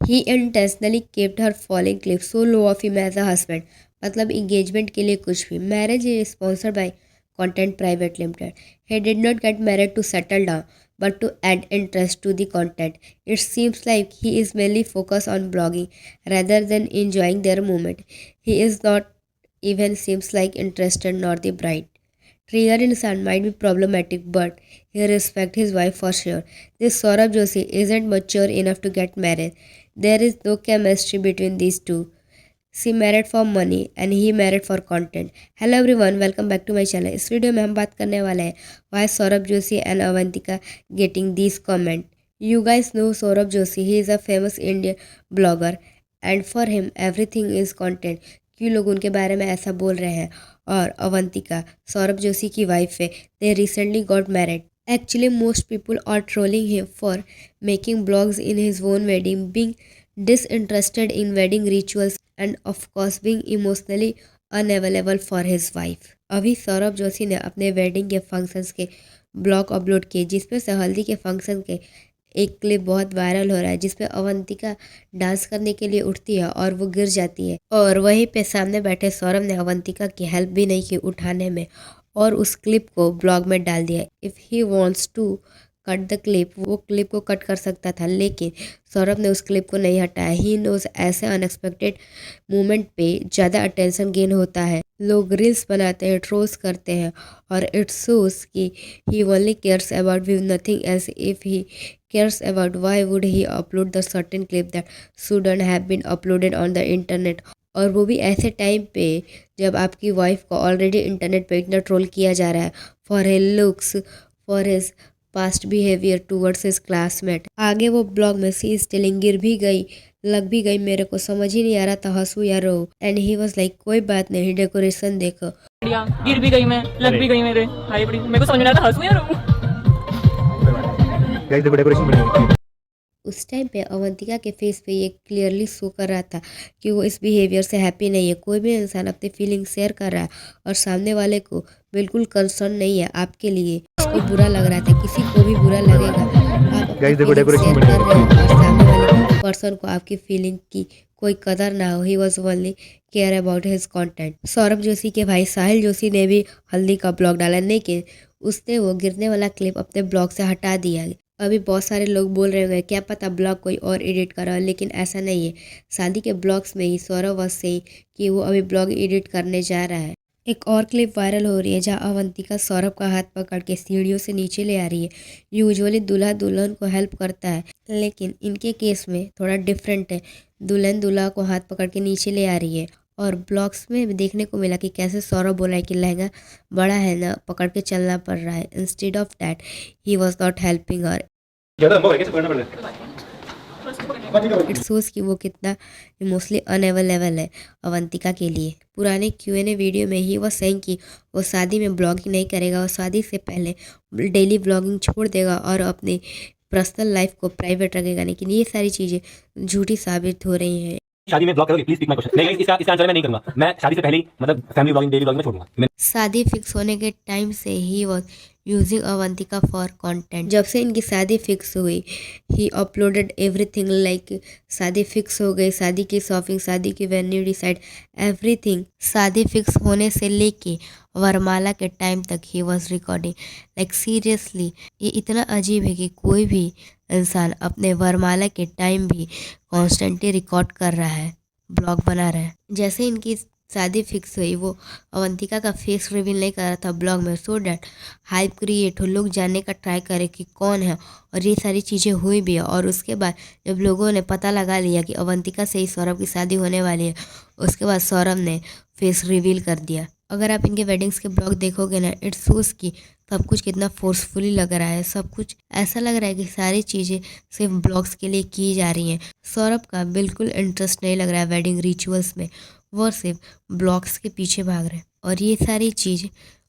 He intentionally kept her falling cliff so low of him as a husband. मतलब engagement के लिए कुछ भी. Marriage is sponsored by Content Private Limited. He did not get married to settle down, but to add interest to the content. It seems like he is mainly focused on blogging rather than enjoying their moment. He is not even seems like interested nor the bride. Trigger in son might be problematic, but he respects his wife for sure. This Saurabh Joshi isn't mature enough to get married. There is no chemistry between these two. She married for money and he married for content. Hello everyone, welcome back to my channel. इस video में हम बात करने वाले हैं why Saurabh Joshi and Avantika getting these comment. You guys know Saurabh Joshi. He is a famous Indian blogger and for him everything is content. क्यों लोग उनके बारे में ऐसा बोल रहे हैं. और अवंतिका सौरभ जोशी की वाइफ है. They recently got married. Actually, most people are trolling him for making blogs in his own wedding, being disinterested in wedding rituals and of course being emotionally unavailable for his wife. अभी सौरभ जोशी ने अपने wedding के functions के blog upload किए जिसमें से हल्दी के फंक्शन के एक क्लिप बहुत वायरल हो रहा है जिसमें अवंतिका डांस करने के लिए उठती है और वो गिर जाती है और वहीं पे सामने बैठे सौरभ ने अवंतिका की हेल्प भी नहीं की उठाने में और उस क्लिप को ब्लॉग में डाल दिया. If he wants to cut the clip वो क्लिप को कट कर सकता था लेकिन सौरभ ने उस क्लिप को नहीं हटाया. ही नोज ऐसे अनएक्सपेक्टेड मोमेंट पे ज़्यादा अटेंशन गेन होता है. लोग रील्स बनाते हैं, ट्रोल्स करते हैं और इट्स शोज कि he only cares about view nothing else. If he cares about why would he upload the certain clip that shouldn't have been uploaded on the internet. और वो भी ऐसे टाइम पे जब आपकी वाइफ को ऑलरेडी इंटरनेट पे इतना ट्रोल किया जा रहा है for his looks, for his past behaviour towards his classmate. आगे वो ब्लॉग में सी इज टेलिंग गिर भी गई, लग भी गई, मेरे को समझ ही नहीं आ रहा था हंसू या रो. एंड ही वाज लाइक कोई बात नहीं, डेकोरेशन देखो. गिर भी गई मैं, लग भी गई मेरे भाई बड़ी, मेरे को समझ में नहीं आता हंसू या रो. गाइस देखो डेकोरेशन बनी है. उस टाइम पे अवंतिका के फेस पे ये क्लियरली शो कर रहा था कि वो इस बिहेवियर से हैप्पी नहीं है. कोई भी इंसान अपनी फीलिंग शेयर कर रहा है और सामने वाले को बिल्कुल कंसर्न नहीं है आपके लिए, उसको बुरा लग रहा था. किसी को भी बुरा लगेगा. आप अपनी गाइस देखो फीलिंग डेकोरेशन शेयर बनी कर रहे है. हो और सामने वाले पर्सन को आपकी फीलिंग की कोई कदर ना हो. He was only care about his content. Saurabh Joshi के भाई साहिल जोशी ने भी हल्दी का ब्लॉग डाला लेकिन उसने वो गिरने वाला क्लिप अपने ब्लॉग से हटा दिया. अभी बहुत सारे लोग बोल रहे होंगे क्या पता ब्लॉग कोई और एडिट कर रहा है लेकिन ऐसा नहीं है. शादी के ब्लॉग्स में ही सौरभ was saying कि वो अभी ब्लॉग एडिट करने जा रहा है. एक और क्लिप वायरल हो रही है जहां अवंतिका सौरभ का हाथ पकड़ के सीढ़ियों से नीचे ले आ रही है. यूजुअली दूल्हा दुल्हन को हेल्प करता है लेकिन इनके केस में थोड़ा डिफरेंट है. दुल्हन दूल्हा को हाथ पकड़ के नीचे ले आ रही है और ब्लॉग्स में भी देखने को मिला कि कैसे सौरभ बोला है कि लहंगा बड़ा है ना, पकड़ के चलना पड़ रहा है. Instead of that he was not helping her. ज्यादा लंबा हो गया कैसे पकड़ना पड़ता है. इट शोज कि वो कितना इमोशनली अनअवेलेबल है अवंतिका के लिए. पुराने Q&A वीडियो में ही वो सेइंग कि वो शादी में ब्लॉगिंग नहीं करेगा और शादी से पहले डेली ब्लॉगिंग छोड़ देगा और अपनी पर्सनल लाइफ को प्राइवेट रखेगा. लेकिन ये सारी चीज़ें झूठी साबित हो रही हैं. शादी में ब्लॉग करोगे प्लीज पिक माय क्वेश्चन. नहीं इसका आंसर मैं नहीं करूंगा. मैं शादी से पहले ही मतलब फैमिली ब्लॉगिंग डेली ब्लॉगिंग में छोड़ूंगा. शादी फिक्स होने के टाइम से he was using Avantika for content. जब से इनकी शादी फिक्स हुई ही अपलोडेड एवरीथिंग लाइक शादी फिक्स हो गई, शादी की शॉपिंग, शादी की वेन्यू डिसाइड, एवरीथिंग. शादी फिक्स होने से लेके वरमाला के टाइम तक he was recording. Like seriously ये इतना अजीब है कि कोई भी इंसान अपने वरमाला के टाइम भी कॉन्स्टेंटली रिकॉर्ड कर रहा है, ब्लॉग बना रहा है. जैसे इनकी शादी फिक्स हुई वो अवंतिका का फेस रिवील नहीं कर रहा था ब्लॉग में सो डैट हाइप क्रिएट हो, लोग जानने का ट्राई करें कि कौन है. और ये सारी चीज़ें हुई भी है और उसके बाद जब लोगों ने पता लगा लिया कि अवंतिका से ही सौरभ की शादी होने वाली है उसके बाद सौरभ ने फेस रिवील कर दिया. अगर आप इनके वेडिंग्स के ब्लॉग देखोगे ना इट शोज कि सब कुछ कितना फोर्सफुली लग रहा है. सब कुछ ऐसा लग रहा है कि सारी चीज़ें सिर्फ ब्लॉग्स के लिए की जा रही हैं. सौरभ का बिल्कुल इंटरेस्ट नहीं लग रहा है वेडिंग रिचुअल्स में, वो सिर्फ ब्लॉग्स के पीछे भाग रहे हैं. और ये सारी चीज़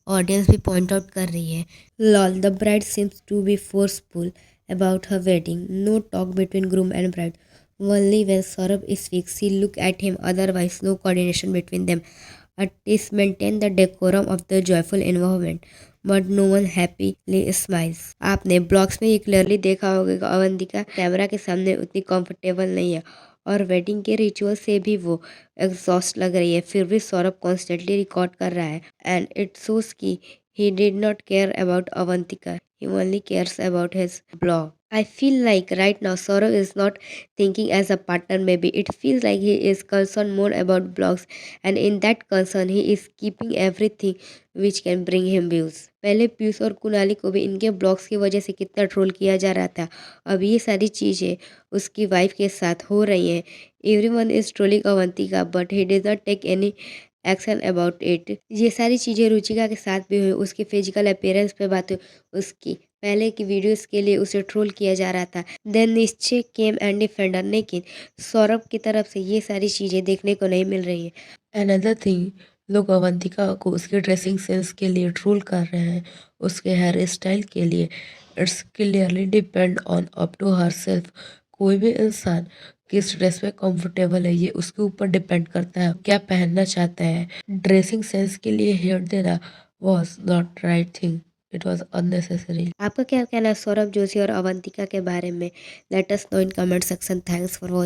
ऑडियंस भी पॉइंट आउट कर रही है. Lol the bride seems to be forceful about her wedding. No talk between groom and bride. Only when Saurabh speaks, she look at him. Otherwise, no coordination between them. Artists maintain the decorum of the joyful environment. But no one happily smiles. आपने blogs में ये clearly देखा होगा कि Avantika camera के सामने उतनी comfortable नहीं है और वेडिंग के रिचुअल से भी वो एग्जॉस्ट लग रही है, फिर भी सौरभ कॉन्स्टेंटली रिकॉर्ड कर रहा है एंड इट शोज कि he did not care about Avantika. He only cares about his blog. I feel like right now Saurav is not thinking as a partner maybe. It feels like he is concerned more about blogs and in that concern he is keeping everything which can bring him views. पहले पीयूष और कुणाली को भी इनके blogs की वजह से कितना troll किया जा रहा था, अब ये सारी चीज़ें उसकी वाइफ के साथ हो रही हैं। Everyone is trolling Avantika but he does not take any action about it. ये सारी चीज़ें रुचिका के साथ भी हुई, उसके फिजिकल अपीयरेंस पे बात हुई, उसकी पहले की वीडियोस के लिए उसे ट्रोल किया जा रहा था। देन निश्चय केम एंड डिफेंडर, लेकिन सौरभ की तरफ से ये सारी चीज़ें देखने को नहीं मिल रही हैं। अनदर थिंग, लोग अवंतिका को उसके ड्रेसिंग सेंस के लिए ट्रोल कर रहे हैं, उसके हेयर स्टाइल के लिए। It's clearly depend on up to herself. कोई भी इंसान किस ड्रेस में कंफर्टेबल है ये उसके ऊपर डिपेंड करता है, क्या पहनना चाहता है। ड्रेसिंग सेंस के लिए हेयर देना was not right thing, it was unnecessary. आपका क्या कहना है सौरभ जोशी और अवंतिका के बारे में? Let us know in comment section. Thanks for watching.